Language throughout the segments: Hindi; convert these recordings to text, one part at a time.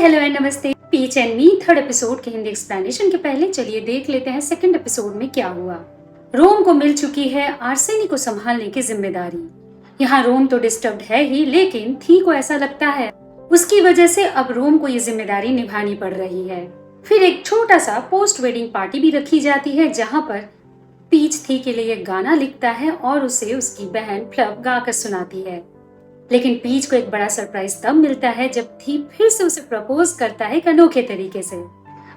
हेलो एंड नमस्ते। Peach and me third episode के हिंदी एक्सप्लेनेशन के पहले चलिए देख लेते हैं सेकंड एपिसोड में क्या हुआ। रोम को मिल चुकी है आर्सेनी को संभालने की जिम्मेदारी। यहाँ रोम तो डिस्टर्ब्ड है ही, लेकिन थी को ऐसा लगता है उसकी वजह से अब रोम को ये जिम्मेदारी निभानी पड़ रही है। फिर एक छोटा सा पोस्ट वेडिंग पार्टी भी रखी जाती है, जहाँ पर पीच थी के लिए एक गाना लिखता है और उसे उसकी बहन फ्लफ गाकर सुनाती है। लेकिन पीच को एक बड़ा सरप्राइज तब मिलता है जब थी फिर से उसे प्रपोज करता है एक अनोखे तरीके से।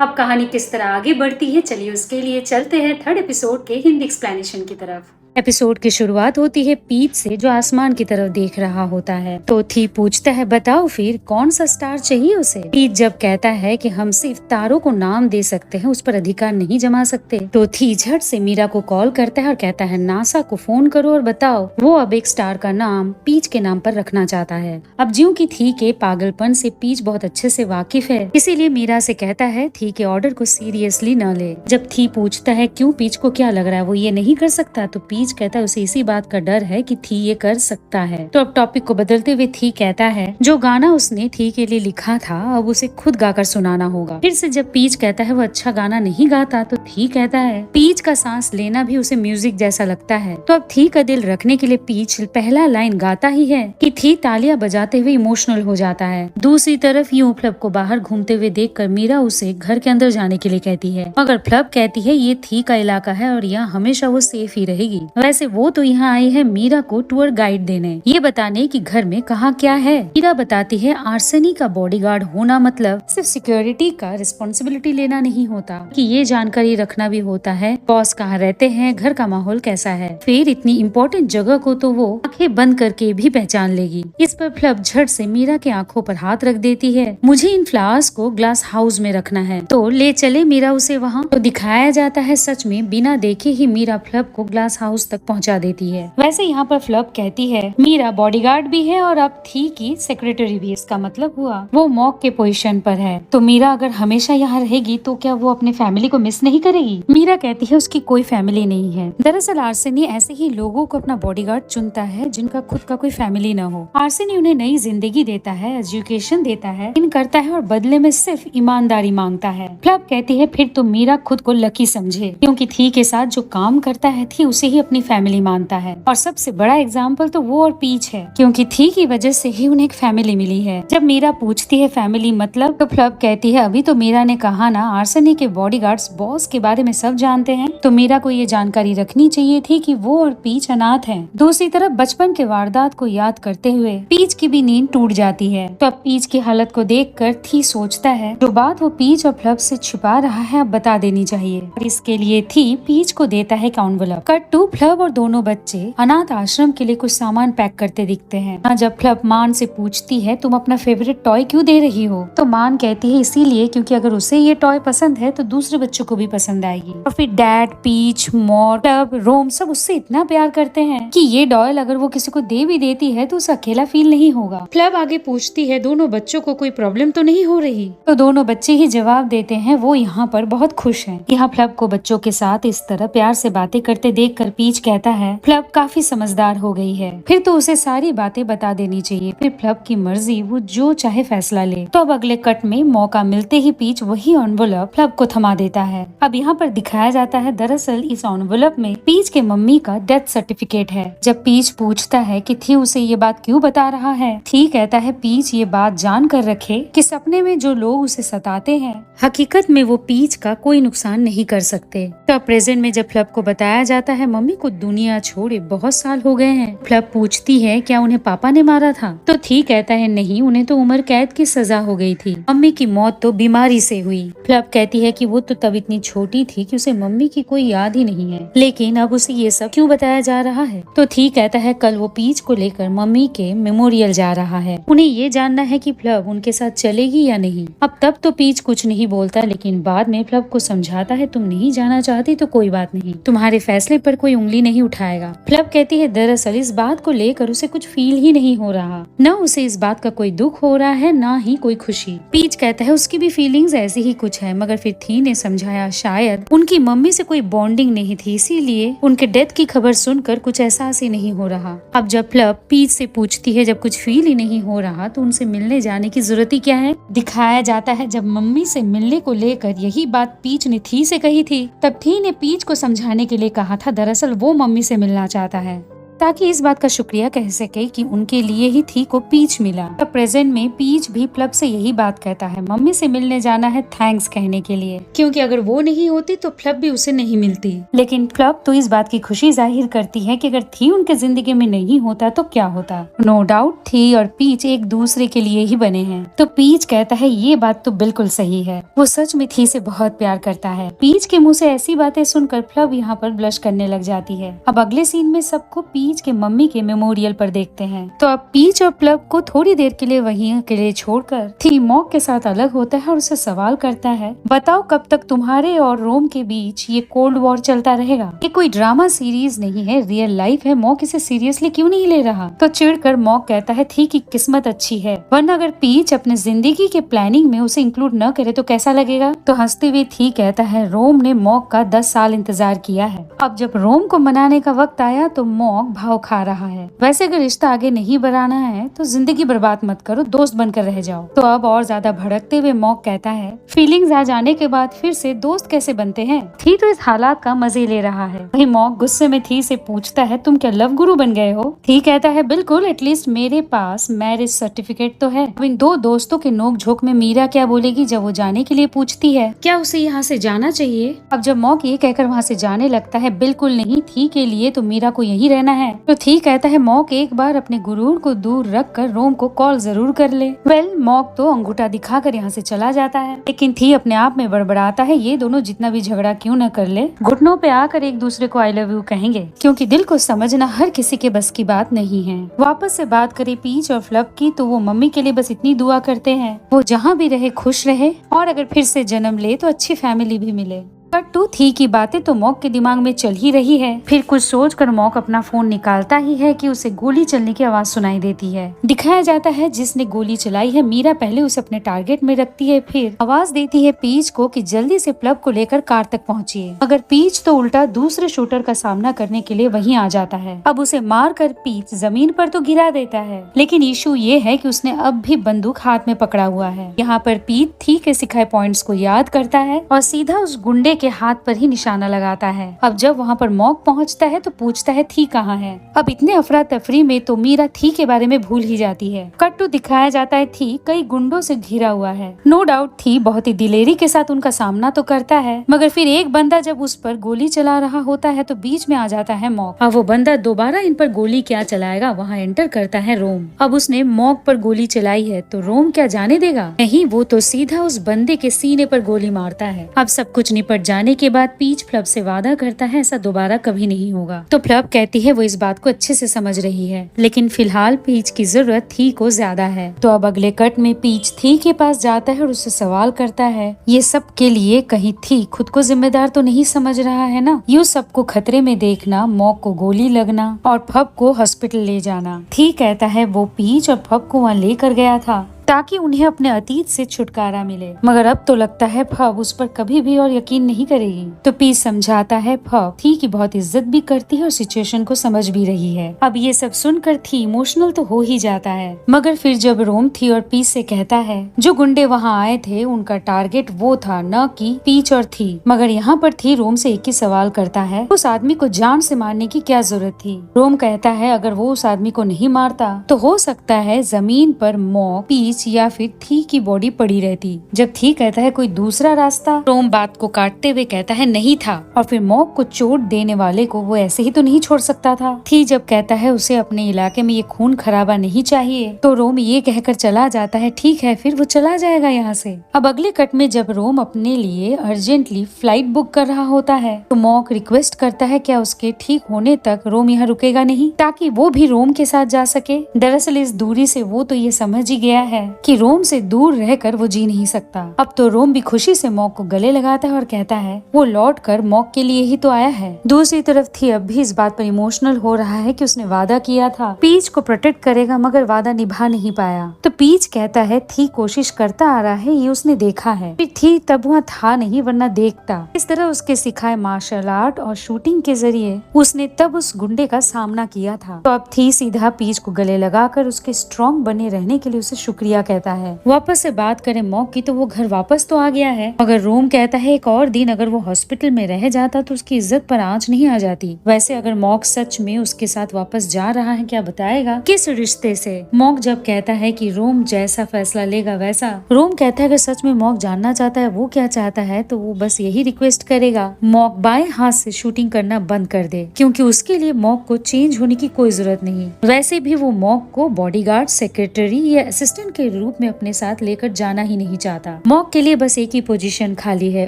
अब कहानी किस तरह आगे बढ़ती है, चलिए उसके लिए चलते हैं थर्ड एपिसोड के हिंदी एक्सप्लेनेशन की तरफ। एपिसोड की शुरुआत होती है पीच से, जो आसमान की तरफ देख रहा होता है। तो थी पूछता है, बताओ फिर कौन सा स्टार चाहिए उसे। पीच जब कहता है कि हम सिर्फ तारों को नाम दे सकते हैं, उस पर अधिकार नहीं जमा सकते, तो थी झट से मीरा को कॉल करता है और कहता है नासा को फोन करो और बताओ वो अब एक स्टार का नाम पीच के नाम पर रखना चाहता है। अब ज्यों की थी के पागलपन से पीच बहुत अच्छे से वाकिफ है, इसीलिए मीरा से कहता है थी के ऑर्डर को सीरियसली न ले। जब थी पूछता है क्यों पीच को क्या लग रहा है वो ये नहीं कर सकता, तो पीच कहता है उसे इसी बात का डर है कि थी ये कर सकता है। तो अब टॉपिक को बदलते हुए थी कहता है जो गाना उसने थी के लिए लिखा था अब उसे खुद गाकर सुनाना होगा। फिर से जब पीच कहता है वो अच्छा गाना नहीं गाता, तो थी कहता है पीच का सांस लेना भी उसे म्यूजिक जैसा लगता है। तो अब थी का दिल रखने के लिए पीच पहला लाइन गाता ही है कि थी तालियां बजाते हुए इमोशनल हो जाता है। दूसरी तरफ यूं फ्लप को बाहर घूमते हुए देखकर मीरा उसे घर के अंदर जाने के लिए कहती है, मगर फ्लप कहती है ये थी का इलाका है और यहाँ हमेशा वो सेफ ही रहेगी। वैसे वो तो यहाँ आई है मीरा को टूर गाइड देने, ये बताने कि घर में कहाँ क्या है। मीरा बताती है आर्सेनी का बॉडीगार्ड होना मतलब सिर्फ सिक्योरिटी का रिस्पॉन्सिबिलिटी लेना नहीं होता, कि ये जानकारी रखना भी होता है बॉस कहाँ रहते हैं, घर का माहौल कैसा है। फिर इतनी इम्पोर्टेंट जगह को तो वो आंखें बंद करके भी पहचान लेगी। इस पर फ्लप झट से मीरा के आंखों पर हाथ रख देती है, मुझे इन फ्लावर्स को ग्लास हाउस में रखना है, तो ले चले मीरा उसे वहाँ। तो दिखाया जाता है सच में बिना देखे ही मीरा फ्लप को ग्लास हाउस तक पहुँचा देती है। वैसे यहाँ पर फ्लप कहती है मीरा बॉडीगार्ड भी है और अब थी की सेक्रेटरी भी, इसका मतलब हुआ वो मॉक के पोजीशन पर है। तो मीरा अगर हमेशा यहाँ रहेगी तो क्या वो अपने फैमिली को मिस नहीं करेगी। मीरा कहती है उसकी कोई फैमिली नहीं है। दरअसल आर्सेनी ऐसे ही लोगों को अपना बॉडीगार्ड चुनता है जिनका खुद का कोई फैमिली न हो। आर्सेनी उन्हें नई जिंदगी देता है, एजुकेशन देता है, इन करता है और बदले में सिर्फ ईमानदारी मांगता है। फ्लप कहती है फिर तो मीरा खुद को लकी समझे, क्योंकि थी के साथ जो काम करता है थी उसे ही अपनी फैमिली मानता है। और सबसे बड़ा एग्जाम्पल तो वो और पीच है, क्योंकि थी की वजह से ही उन्हें एक फैमिली मिली है। जब मीरा पूछती है फैमिली मतलब, तो फ्लप कहती है अभी तो मीरा ने कहा ना आर्सेनी के बॉडीगार्ड्स बॉस के बारे में सब जानते हैं, तो मीरा को ये जानकारी रखनी चाहिए थी कि वो और पीच अनाथ हैं। दूसरी तरफ बचपन के वारदात को याद करते हुए पीच की भी नींद टूट जाती है। तो अब पीच की हालत को देखकर थी सोचता है जो बात वो पीच और फ्लप से छिपा रहा है अब बता देनी चाहिए, और इसके लिए थी पीच को देता है एनवेलप। कट टू फ्लप और दोनों बच्चे अनाथ आश्रम के लिए कुछ सामान पैक करते दिखते हैं। जब फ्लप मान से पूछती है तुम अपना फेवरेट टॉय क्यों दे रही हो, तो मान कहती है इसीलिए क्योंकि अगर उसे ये टॉय पसंद है तो दूसरे बच्चों को भी पसंद आएगी। और फिर डैड, पीच, मॉर, फ्लप, रोम सब उससे इतना प्यार करते हैं कि ये डॉयल अगर वो किसी को दे भी देती है तो उसे अकेला फील नहीं होगा। फ्लप आगे पूछती है दोनों बच्चों को कोई प्रॉब्लम तो नहीं हो रही, तो दोनों बच्चे ही जवाब देते हैं वो यहाँ पर बहुत खुश है। यहाँ फ्लप को बच्चों के साथ इस तरह प्यार से बातें करते देख कर पीच कहता है फ्लप काफी समझदार हो गई है, फिर तो उसे सारी बातें बता देनी चाहिए, फिर फ्लप की मर्जी वो जो चाहे फैसला ले। तो अब अगले कट में मौका मिलते ही पीच वही एनवेलप फ्लप को थमा देता है। अब यहाँ पर दिखाया जाता है दरअसल इस एनवेलप में पीच के मम्मी का डेथ सर्टिफिकेट है। जब पीच पूछता है कि थी उसे ये बात क्यों बता रहा है, थी कहता है पीच ये बात जान कर रखे कि सपने में जो लोग उसे सताते हैं हकीकत में वो पीच का कोई नुकसान नहीं कर सकते। तो प्रेजेंट में जब फ्लप को बताया जाता है मम्मी को दुनिया छोड़े बहुत साल हो गए हैं, फ्लप पूछती है क्या उन्हें पापा ने मारा था, तो थी कहता है नहीं उन्हें तो उम्र कैद की सजा हो गई थी, मम्मी की मौत तो बीमारी से हुई। फ्लप कहती है कि वो तो तब इतनी छोटी थी कि उसे मम्मी की कोई याद ही नहीं है, लेकिन अब उसे ये सब क्यों बताया जा रहा है, तो थी कहता है कल वो पीच को लेकर मम्मी के मेमोरियल जा रहा है, उन्हें ये जानना है कि फ्लप उनके साथ चलेगी या नहीं। अब तब तो पीच कुछ नहीं बोलता, लेकिन बाद में फ्लप को समझाता है तुम नहीं जाना चाहती तो कोई बात नहीं, तुम्हारे फैसले पर कोई उंगली नहीं उठाएगा। फ्लब कहती है दरअसल इस बात को लेकर उसे कुछ फील ही नहीं हो रहा, न उसे इस बात का कोई दुख हो रहा है न ही कोई खुशी। पीच कहता है उसकी भी फीलिंग्स ऐसी ही कुछ है, मगर फिर थी ने समझाया शायद उनकी मम्मी से कोई बॉन्डिंग नहीं थी, इसीलिए उनके डेथ की खबर सुनकर कुछ एहसास ही नहीं हो रहा। अब जब फ्लब पीच से पूछती है जब कुछ फील ही नहीं हो रहा तो उनसे मिलने जाने की जरूरत ही क्या है। दिखाया जाता है जब मम्मी से मिलने को लेकर यही बात पीच ने थी से कही थी, तब थी ने पीच को समझाने के लिए कहा था दरअसल वो मम्मी से मिलना चाहता है ताकि इस बात का शुक्रिया कह सके कि उनके लिए ही थी को पीच मिला। तब प्रेजेंट में पीच भी फ्लब से यही बात कहता है, मम्मी से मिलने जाना है थैंक्स कहने के लिए, क्योंकि अगर वो नहीं होती तो फ्लब भी उसे नहीं मिलती। लेकिन फ्लब तो इस बात की खुशी जाहिर करती है कि अगर थी उनके जिंदगी में नहीं होता तो क्या होता। नो डाउट थी और पीच एक दूसरे के लिए ही बने हैं। तो पीच कहता है ये बात तो बिल्कुल सही है, वो सच में थी से बहुत प्यार करता है। पीच के मुँह से ऐसी बातें सुनकर फ्लब यहाँ पर ब्लश करने लग जाती है। अब अगले सीन में सबको पीच के मम्मी के मेमोरियल पर देखते हैं। तो अब पीच और फ्लब को थोड़ी देर के लिए वहीं अकेले छोड़कर थी मॉक के साथ अलग होता है और उससे सवाल करता है बताओ कब तक तुम्हारे और रोम के बीच ये कोल्ड वॉर चलता रहेगा। ये कोई ड्रामा सीरीज नहीं है, रियल लाइफ है, मॉक इसे सीरियसली क्यों नहीं ले रहा। तो चिढ़कर मॉक कहता है थी की किस्मत अच्छी है, वरना अगर पीच अपने जिंदगी के प्लानिंग में उसे इंक्लूड न करे तो कैसा लगेगा। तो हंसते हुए थी कहता है रोम ने मॉक का 10 साल इंतजार किया है, अब जब रोम को मनाने का वक्त आया तो मॉक भाव खा रहा है। वैसे अगर रिश्ता आगे नहीं बढ़ाना है तो जिंदगी बर्बाद मत करो, दोस्त बनकर रह जाओ। तो अब और ज्यादा भड़कते हुए मॉक कहता है फीलिंग्स आ जाने के बाद फिर से दोस्त कैसे बनते हैं। थी तो इस हालात का मजे ले रहा है। वही मॉक गुस्से में थी से पूछता है तुम क्या लव गुरु बन गए हो। थी कहता है बिल्कुल, एटलीस्ट मेरे पास मैरिज सर्टिफिकेट तो है। इन दो दोस्तों के नोक झोंक में मीरा क्या बोलेगी जब वो जाने के लिए पूछती है क्या उसे यहाँ से जाना चाहिए। अब जब मॉक ये कहकर वहाँ से जाने लगता है बिल्कुल नहीं, थी के लिए तो मीरा को यही रहना है। तो थी कहता है मॉक एक बार अपने गुरूर को दूर रखकर रोम को कॉल जरूर कर ले। मॉक तो अंगूठा दिखाकर यहाँ से चला जाता है, लेकिन थी अपने आप में बड़बड़ाता है ये दोनों जितना भी झगड़ा क्यों न कर ले, घुटनों पे आकर एक दूसरे को आई लव यू कहेंगे, क्योंकि दिल को समझना हर किसी के बस की बात नहीं है। वापस से बात करें पीच और फ्लब की तो वो मम्मी के लिए बस इतनी दुआ करते हैं वो जहाँ भी रहे खुश रहे और अगर फिर से जन्म ले तो अच्छी फैमिली भी मिले। कट टू थी की बातें तो मॉक के दिमाग में चल ही रही है। फिर कुछ सोचकर मॉक अपना फोन निकालता ही है कि उसे गोली चलने की आवाज सुनाई देती है। दिखाया जाता है जिसने गोली चलाई है मीरा पहले उसे अपने टारगेट में रखती है, फिर आवाज देती है पीच को कि जल्दी से फ्लब को लेकर कार तक पहुंचिए। मगर पीच तो उल्टा दूसरे शूटर का सामना करने के लिए वहीं आ जाता है। अब उसे मार कर पीच जमीन पर तो गिरा देता है, लेकिन इशू ये है कि उसने अब भी बंदूक हाथ में पकड़ा हुआ है। यहाँ पर पीच थी के सिखाए पॉइंट्स को याद करता है और सीधा उस गुंडे के हाथ पर ही निशाना लगाता है। अब जब वहाँ पर मॉक पहुँचता है तो पूछता है थी कहाँ है। अब इतने अफरा तफरी में तो मीरा थी के बारे में भूल ही जाती है। कट टू दिखाया जाता है थी कई गुंडों से घिरा हुआ है। नो डाउट थी बहुत ही दिलेरी के साथ उनका सामना तो करता है, मगर फिर एक बंदा जब उस पर गोली चला रहा होता है तो बीच में आ जाता है मॉक। अब वो बंदा दोबारा इन पर गोली क्या चलाएगा, वहाँ एंटर करता है रोम। अब उसने मॉक पर गोली चलाई है तो रोम क्या जाने देगा, नहीं वो तो सीधा उस बंदे के सीने पर गोली मारता है। अब सब कुछ निपट जाने के बाद पीच फ्लब से वादा करता है ऐसा दोबारा कभी नहीं होगा। तो फ्लब कहती है वो इस बात को अच्छे से समझ रही है, लेकिन फिलहाल पीच की जरूरत थी को ज्यादा है। तो अब अगले कट में पीच थी के पास जाता है और उससे सवाल करता है ये सब के लिए कहीं थी खुद को जिम्मेदार तो नहीं समझ रहा है ना। यू सबको खतरे में देखना, मॉक को गोली लगना और फब को हॉस्पिटल ले जाना। थी कहता है वो पीच और फब को वहाँ लेकर गया था ताकि उन्हें अपने अतीत से छुटकारा मिले, मगर अब तो लगता है फब उस पर कभी भी और यकीन नहीं करेगी। तो पीच समझाता है फब थी की बहुत इज्जत भी करती है और सिचुएशन को समझ भी रही है। अब ये सब सुनकर थी इमोशनल तो हो ही जाता है, मगर फिर जब रोम थी और पीच से कहता है जो गुंडे वहाँ आए थे उनका टारगेट वो था न कि पीच और थी, मगर यहाँ पर थी रोम से एक ही सवाल करता है उस आदमी को जान से मारने की क्या जरूरत थी। रोम कहता है अगर वो उस आदमी को नहीं मारता तो हो सकता है जमीन पर मॉक पीच या फिर थी की बॉडी पड़ी रहती। जब थी कहता है कोई दूसरा रास्ता, रोम बात को काटते हुए कहता है नहीं था, और फिर मॉक को चोट देने वाले को वो ऐसे ही तो नहीं छोड़ सकता था। थी जब कहता है उसे अपने इलाके में ये खून खराबा नहीं चाहिए तो रोम ये कहकर चला जाता है ठीक है, फिर वो चला जाएगा यहाँ से। अब अगले कट में जब रोम अपने लिए अर्जेंटली फ्लाइट बुक कर रहा होता है तो मॉक रिक्वेस्ट करता है क्या उसके ठीक होने तक रोम यहाँ रुकेगा नहीं ताकि वो भी रोम के साथ जा सके। दरअसल इस दूरी से वो तो ये समझ ही गया है कि रोम से दूर रहकर वो जी नहीं सकता। अब तो रोम भी खुशी से मॉक को गले लगाता है और कहता है वो लौट कर मॉक के लिए ही तो आया है। दूसरी तरफ थी अब भी इस बात पर इमोशनल हो रहा है कि उसने वादा किया था पीच को प्रोटेक्ट करेगा, मगर वादा निभा नहीं पाया। तो पीच कहता है थी कोशिश करता आ रहा है, ये उसने देखा है। फिर थी तब वहाँ था नहीं, वरना देखता। इस तरह उसके सिखाए मार्शल आर्ट और शूटिंग के जरिए उसने तब उस गुंडे का सामना किया था। तो अब थी सीधा पीच को गले लगाकर उसके स्ट्रॉन्ग बने रहने के लिए उसे शुक्रिया कहता है। वापस से बात करें मॉक की तो वो घर वापस तो आ गया है, मगर रोम कहता है एक और दिन अगर वो हॉस्पिटल में रह जाता तो उसकी इज्जत पर आंच नहीं आ जाती। वैसे अगर मॉक सच में उसके साथ वापस जा रहा है, क्या बताएगा किस रिश्ते से। मॉक जब कहता है कि रोम जैसा फैसला लेगा वैसा, रोम कहता है अगर सच में मॉक जानना चाहता है वो क्या चाहता है तो वो बस यही रिक्वेस्ट करेगा मॉक बाएं हाथ से शूटिंग करना बंद कर दे, क्योंकि उसके लिए मॉक को चेंज होने की कोई जरूरत नहीं। वैसे भी वो मॉक को बॉडीगार्ड, सेक्रेटरी या असिस्टेंट के रूप में अपने साथ लेकर जाना ही नहीं चाहता। मॉक के लिए बस एक ही पोजीशन खाली है,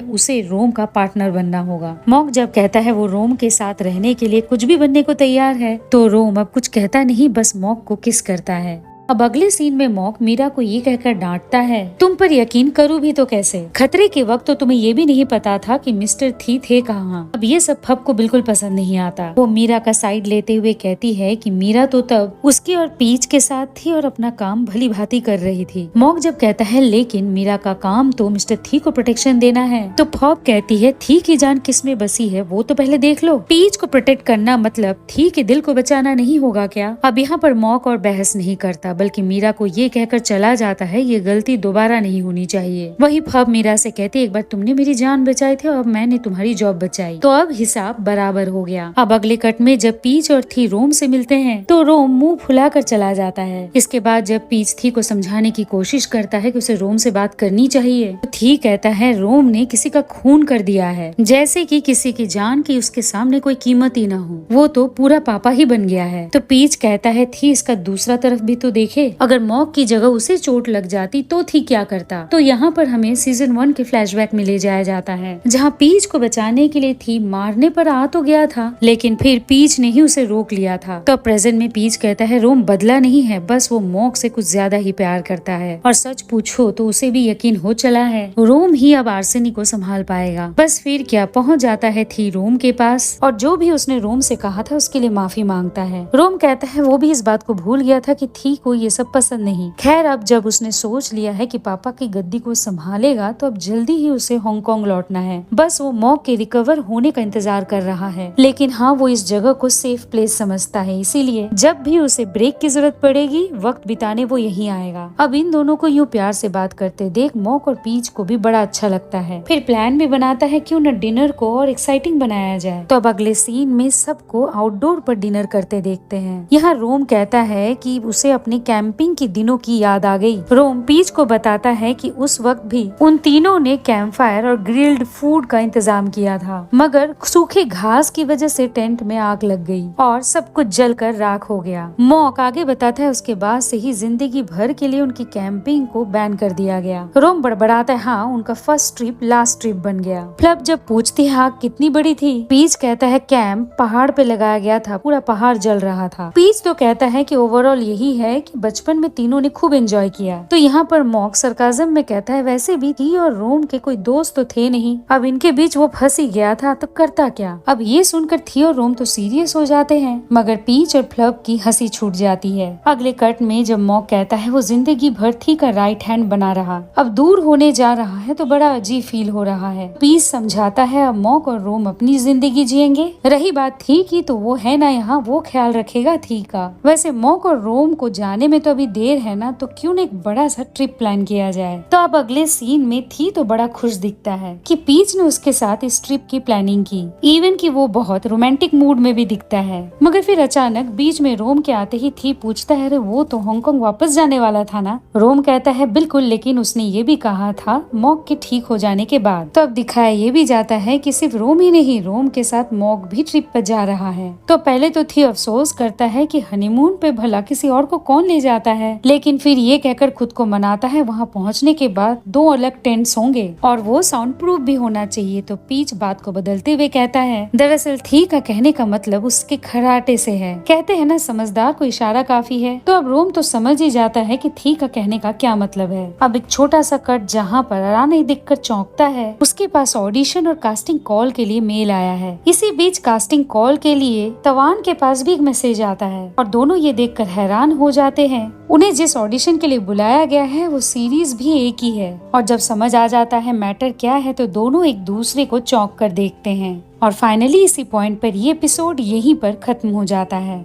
उसे रोम का पार्टनर बनना होगा। मॉक जब कहता है वो रोम के साथ रहने के लिए कुछ भी बनने को तैयार है, तो रोम अब कुछ कहता नहीं, बस मॉक को किस करता है। अब अगले सीन में मॉक मीरा को ये कहकर डांटता है तुम पर यकीन करूँ भी तो कैसे, खतरे के वक्त तो तुम्हें ये भी नहीं पता था कि मिस्टर थी थे कहाँ। अब ये सब फब को बिल्कुल पसंद नहीं आता। वो मीरा का साइड लेते हुए कहती है कि मीरा तो तब उसके और पीच के साथ थी और अपना काम भली भांति कर रही थी। मॉक जब कहता है लेकिन मीरा का काम तो मिस्टर थी को प्रोटेक्शन देना है, तो फब कहती है थी की जान किस में बसी है वो तो पहले देख लो। पीच को प्रोटेक्ट करना मतलब थी के दिल को बचाना नहीं होगा क्या। अब यहाँ पर मॉक और बहस नहीं करता, बल्कि मीरा को ये कहकर चला जाता है ये गलती दोबारा नहीं होनी चाहिए। वही फब मीरा से कहती एक बार तुमने मेरी जान बचाई थी और अब मैंने तुम्हारी जॉब बचाई, तो अब हिसाब बराबर हो गया। अब अगले कट में जब पीच और थी रोम से मिलते हैं तो रोम मुंह फुलाकर चला जाता है। इसके बाद जब पीच थी को समझाने की कोशिश करता है कि उसे रोम से बात करनी चाहिए, तो थी कहता है रोम ने किसी का खून कर दिया है, जैसे कि किसी की जान की उसके सामने कोई कीमत ही न हो, वो तो पूरा पापा ही बन गया है। तो पीच कहता है थी इसका दूसरा तरफ भी तो देखे, अगर मॉक की जगह उसे चोट लग जाती तो थी क्या करता। तो यहाँ पर हमें सीजन 1 के फ्लैशबैक में ले जाया जाता है, जहाँ पीच को बचाने के लिए थी मारने पर आ तो गया था, लेकिन फिर पीच ने ही उसे रोक लिया था। तो प्रेजेंट में पीच कहता है रोम बदला नहीं है, बस वो मॉक से कुछ ज्यादा ही प्यार करता है, और सच पूछो तो उसे भी यकीन हो चला है रोम ही अब आर्सेनी को संभाल पाएगा। बस फिर क्या पहुँच जाता है थी रोम के पास, और जो भी उसने रोम से कहा था उसके लिए माफी मांगता है। रोम कहता है वो भी इस बात को भूल गया था कि थी को ये सब पसंद नहीं। खैर अब जब उसने सोच लिया है कि पापा की गद्दी को संभालेगा तो अब जल्दी ही उसे हांगकांग लौटना है। बस वो मॉक के रिकवर होने का इंतजार कर रहा है, लेकिन हाँ वो इस जगह को सेफ प्लेस समझता है, इसीलिए जब भी उसे ब्रेक की जरूरत पड़ेगी वक्त बिताने वो यहीं आएगा। अब इन दोनों को यूँ प्यार से बात करते देख मॉक और पीच को भी बड़ा अच्छा लगता है। फिर प्लान भी बनाता है क्यों न डिनर को और एक्साइटिंग बनाया जाए। तो अब अगले सीन में सबको आउटडोर पर डिनर करते देखते हैं। यहाँ रोम कहता है कि उसे अपने कैंपिंग के दिनों की याद आ गई। रोम पीच को बताता है कि उस वक्त भी उन तीनों ने कैंप फायर और ग्रिल्ड फूड का इंतजाम किया था, मगर सूखे घास की वजह से टेंट में आग लग गई और सब कुछ जलकर राख हो गया। मॉक आगे बताता है उसके बाद से ही जिंदगी भर के लिए उनकी कैंपिंग को बैन कर दिया गया। रोम बड़बड़ाता है हाँ उनका फर्स्ट ट्रिप लास्ट ट्रिप बन गया। फ्लब जब पूछती है आग कितनी बड़ी थी, पीच कहता है कैंप पहाड़ पे लगाया गया था, पूरा पहाड़ जल रहा था। पीच तो कहता है कि ओवरऑल यही है कि बचपन में तीनों ने खूब एंजॉय किया। तो यहाँ पर मॉक सरकाजम में कहता है वैसे भी थी और रोम के कोई दोस्त तो थे नहीं, अब इनके बीच वो फंस ही गया था तो करता क्या। अब ये सुनकर थी और रोम तो सीरियस हो जाते हैं, मगर पीच और फ्लब की हंसी छूट जाती है। अगले कट में जब मॉक कहता है वो जिंदगी भर थी का राइट हैंड बना रहा, अब दूर होने जा रहा है तो बड़ा अजीब फील हो रहा है। पीच समझाता है अब मॉक और रोम अपनी जिंदगी जिएंगे, रही बात थी की तो वो है ना यहाँ, वो ख्याल रखेगा थी का। वैसे मॉक और रोम को जाने में तो अभी देर है ना, तो क्यों न एक बड़ा सा ट्रिप प्लान किया जाए। तो अब अगले सीन में थी तो बड़ा खुश दिखता है कि पीच ने उसके साथ इस ट्रिप की प्लानिंग की, इवन कि वो बहुत रोमांटिक मूड में भी दिखता है। मगर फिर अचानक बीच में रोम के आते ही थी पूछता है अरे वो तो हांगकांग वापस जाने वाला था ना। रोम कहता है बिल्कुल, लेकिन उसने ये भी कहा था मॉक के ठीक हो जाने के बाद। तो अब दिखाया ये भी जाता है कि सिर्फ रोम ही नहीं, रोम के साथ मॉक भी ट्रिप पर जा रहा है। तो पहले तो थी अफसोस करता है कि हनीमून पे भला किसी और को कौन ले जाता है, लेकिन फिर ये कहकर खुद को मनाता है वहाँ पहुँचने के बाद 2 अलग टेंट्स होंगे और वो साउंड प्रूफ भी होना चाहिए। तो पीच बात को बदलते हुए कहता है दरअसल थी का कहने का मतलब उसके खराटे से है। कहते हैं ना समझदार को इशारा काफी है। तो अब रोम तो समझ ही जाता है कि थी का कहने का क्या मतलब है। अब एक छोटा सा कट जहाँ पर अराने दिखकर चौंकता है, उसके पास ऑडिशन और कास्टिंग कॉल के लिए मेल आया है। इसी बीच कास्टिंग कॉल के लिए तवान के पास भी एक मैसेज आता है और दोनों ये देखकर हैरान हो जाते हैं। उन्हें जिस ऑडिशन के लिए बुलाया गया है वो सीरीज भी एक ही है और जब समझ आ जाता है मैटर क्या है तो दोनों एक दूसरे को चौंक कर देखते हैं और फाइनली इसी पॉइंट पर ये एपिसोड यहीं पर खत्म हो जाता है।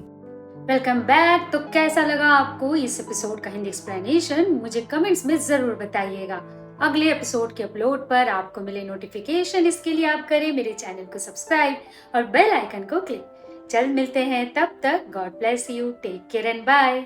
Welcome back. तो कैसा लगा आपको इस एपिसोड का हिंदी एक्सप्लेनेशन, मुझे कमेंट्स में जरूर बताइएगा। अगले एपिसोड के अपलोड पर आपको मिले नोटिफिकेशन, इसके लिए आप करें मेरे चैनल को सब्सक्राइब और बेल आइकन को क्लिक। जल्द मिलते हैं, तब तक God bless you, take care and bye.